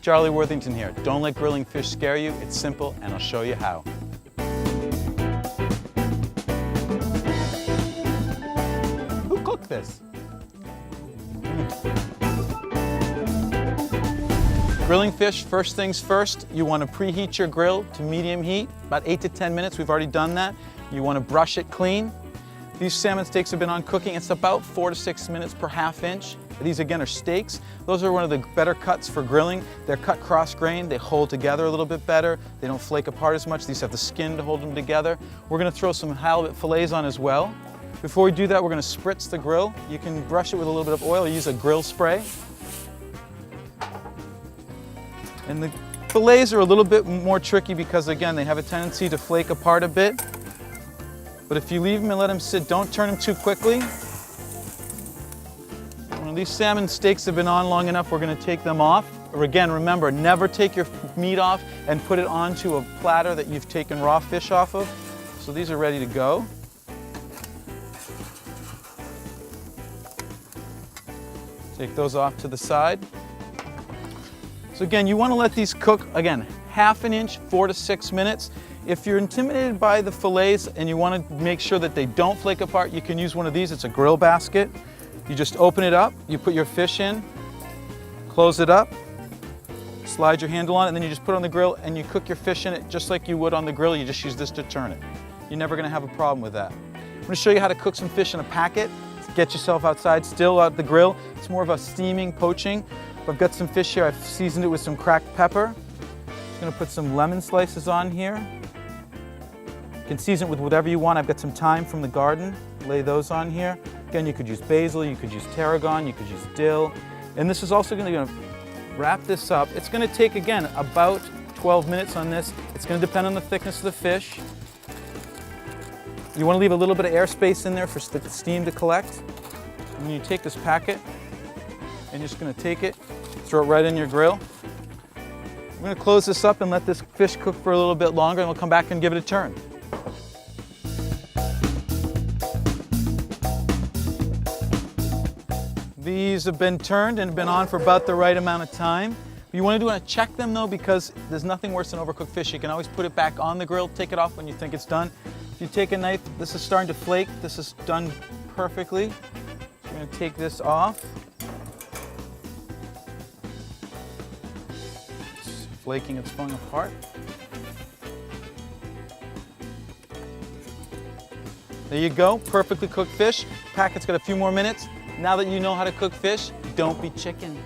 Charlie Worthington here. Don't let grilling fish scare you. It's simple, and I'll show you how. Who cooked this? Grilling fish, first things first, you want to preheat your grill to medium heat, about 8 to 10 minutes. We've already done that. You want to brush it clean. These salmon steaks have been on cooking. It's about 4 to 6 minutes per half inch. These again are steaks. Those are one of the better cuts for grilling. They're cut cross-grained. They hold together a little bit better. They don't flake apart as much. These have the skin to hold them together. We're going to throw some halibut fillets on as well. Before we do that, we're going to spritz the grill. You can brush it with a little bit of oil or use a grill spray. And the fillets are a little bit more tricky because, again, they have a tendency to flake apart a bit. But if you leave them and let them sit, don't turn them too quickly. When these salmon steaks have been on long enough, we're going to take them off. Or again, remember, never take your meat off and put it onto a platter that you've taken raw fish off of. So these are ready to go. Take those off to the side. So again, you want to let these cook, again, half an inch, 4 to 6 minutes. If you're intimidated by the fillets and you want to make sure that they don't flake apart, you can use one of these. It's a grill basket. You just open it up, you put your fish in, close it up, slide your handle on it, and then you just put it on the grill and you cook your fish in it just like you would on the grill. You just use this to turn it. You're never going to have a problem with that. I'm going to show you how to cook some fish in a packet. Get yourself outside, still at the grill. It's more of a steaming, poaching. I've got some fish here. I've seasoned it with some cracked pepper. I'm going to put some lemon slices on here. You can season it with whatever you want. I've got some thyme from the garden. Lay those on here. Again, you could use basil, you could use tarragon, you could use dill. And this is also going to wrap this up. It's going to take, again, about 12 minutes on this. It's going to depend on the thickness of the fish. You want to leave a little bit of airspace in there for the steam to collect. And when you take this packet, and you're just going to take it, throw it right in your grill. I'm going to close this up and let this fish cook for a little bit longer, and we'll come back and give it a turn. These have been turned and been on for about the right amount of time. You want to check them though, because there's nothing worse than overcooked fish. You can always put it back on the grill, take it off when you think it's done. If you take a knife, this is starting to flake. This is done perfectly. I'm going to take this off. It's flaking, it's falling apart. There you go, perfectly cooked fish. Packet's got a few more minutes. Now that you know how to cook fish, don't be chicken.